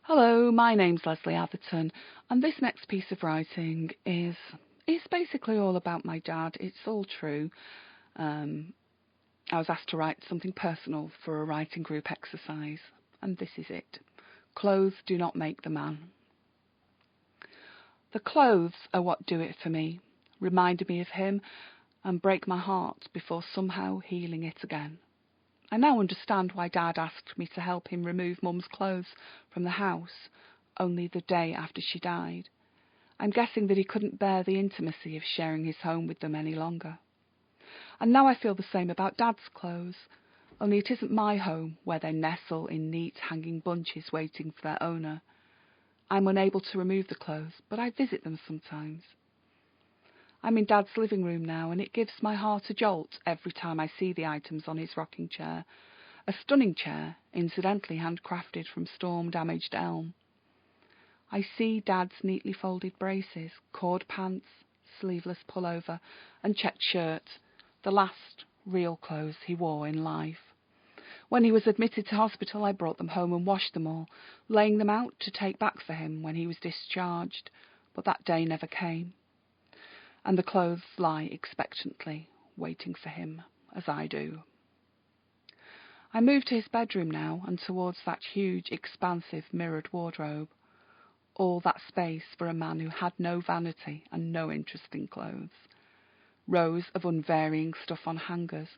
Hello, my name's Lesley Atherton, and this next piece of writing is basically all about my dad. It's all true. I was asked to write something personal for a writing group exercise, and this is it. Clothes do not make the man. The clothes are what do it for me, remind me of him, and break my heart before somehow healing it again. I now understand why Dad asked me to help him remove Mum's clothes from the house only the day after she died. I'm guessing that he couldn't bear the intimacy of sharing his home with them any longer. And now I feel the same about Dad's clothes, only it isn't my home where they nestle in neat hanging bunches waiting for their owner. I'm unable to remove the clothes, but I visit them sometimes. I'm in Dad's living room now, and it gives my heart a jolt every time I see the items on his rocking chair. A stunning chair, incidentally handcrafted from storm-damaged elm. I see Dad's neatly folded braces, cord pants, sleeveless pullover, and checked shirt, the last real clothes he wore in life. When he was admitted to hospital, I brought them home and washed them all, laying them out to take back for him when he was discharged, but that day never came. And the clothes lie expectantly, waiting for him, as I do. I move to his bedroom now, and towards that huge, expansive, mirrored wardrobe. All that space for a man who had no vanity and no interest in clothes. Rows of unvarying stuff on hangers,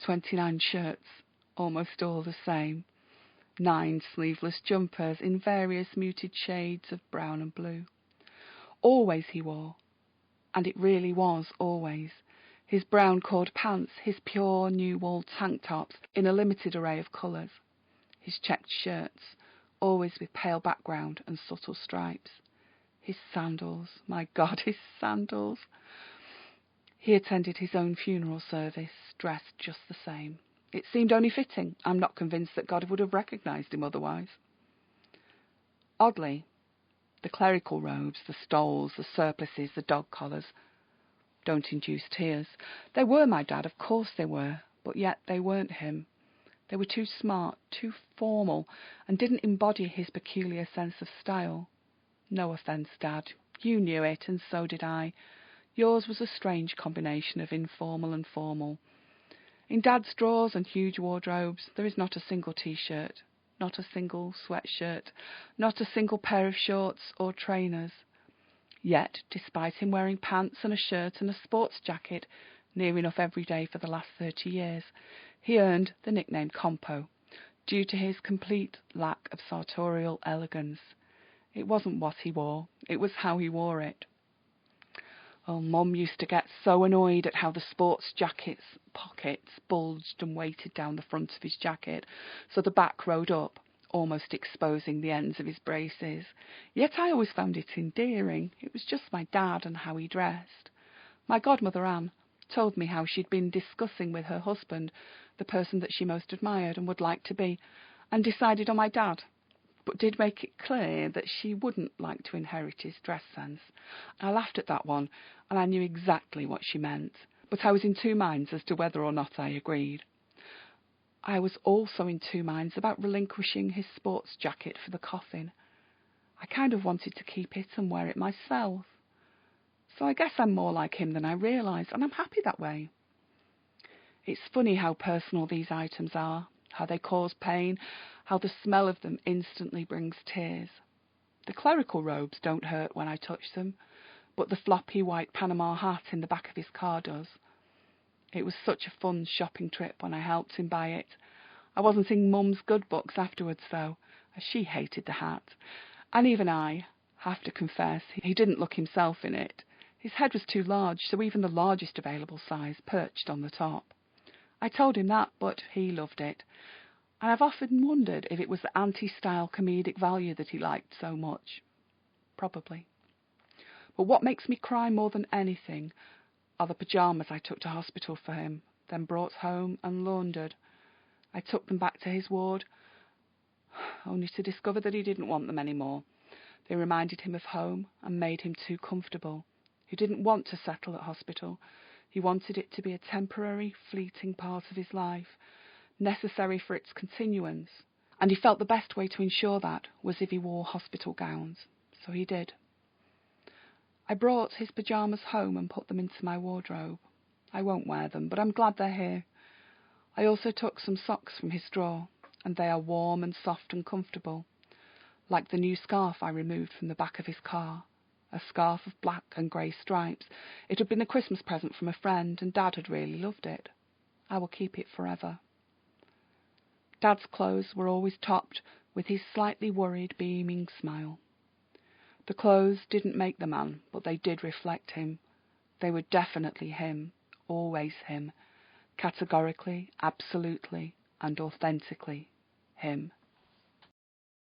29 shirts, almost all the same. 9 sleeveless jumpers in various muted shades of brown and blue. Always he wore, and it really was always, his brown cord pants, his pure new wool tank tops in a limited array of colours, his checked shirts, always with pale background and subtle stripes, his sandals, my God, his sandals. He attended his own funeral service, dressed just the same. It seemed only fitting. I'm not convinced that God would have recognised him otherwise. Oddly, the clerical robes, the stoles, the surplices, the dog collars don't induce tears. They were my dad, of course they were, but yet they weren't him. They were too smart, too formal, and didn't embody his peculiar sense of style. No offence, Dad. You knew it, and so did I. Yours was a strange combination of informal and formal. In Dad's drawers and huge wardrobes there is not a single T-shirt, not a single sweatshirt, not a single pair of shorts or trainers. Yet, despite him wearing pants and a shirt and a sports jacket near enough every day for the last 30 years, he earned the nickname Compo, due to his complete lack of sartorial elegance. It wasn't what he wore, it was how he wore it. Oh, Mum used to get so annoyed at how the sports jacket's pockets bulged and weighted down the front of his jacket, so the back rode up, almost exposing the ends of his braces. Yet I always found it endearing. It was just my dad and how he dressed. My godmother Anne told me how she'd been discussing with her husband the person that she most admired and would like to be, and decided on my dad, but did make it clear that she wouldn't like to inherit his dress sense. I laughed at that one, and I knew exactly what she meant, but I was in two minds as to whether or not I agreed. I was also in two minds about relinquishing his sports jacket for the coffin. I kind of wanted to keep it and wear it myself. So I guess I'm more like him than I realise, and I'm happy that way. It's funny how personal these items are, how they cause pain, how the smell of them instantly brings tears. The clerical robes don't hurt when I touch them, but the floppy white Panama hat in the back of his car does. It was such a fun shopping trip when I helped him buy it. I wasn't in Mum's good books afterwards, though, as she hated the hat. And even I have to confess he didn't look himself in it. His head was too large, so even the largest available size perched on the top. I told him that, but he loved it. And I've often wondered if it was the anti-style comedic value that he liked so much. Probably. But what makes me cry more than anything are the pyjamas I took to hospital for him, then brought home and laundered. I took them back to his ward, only to discover that he didn't want them anymore. They reminded him of home and made him too comfortable. He didn't want to settle at hospital. He wanted it to be a temporary, fleeting part of his life, necessary for its continuance. and he felt the best way to ensure that was if he wore hospital gowns, so he did. I brought his pyjamas home and put them into my wardrobe. I won't wear them, but I'm glad they're here. I also took some socks from his drawer, and they are warm and soft and comfortable, like the new scarf I removed from the back of his car, a scarf of black and grey stripes. It had been a Christmas present from a friend, and Dad had really loved it. I will keep it forever. Dad's clothes were always topped with his slightly worried, beaming smile. The clothes didn't make the man, but they did reflect him. They were definitely him, always him, categorically, absolutely, and authentically him.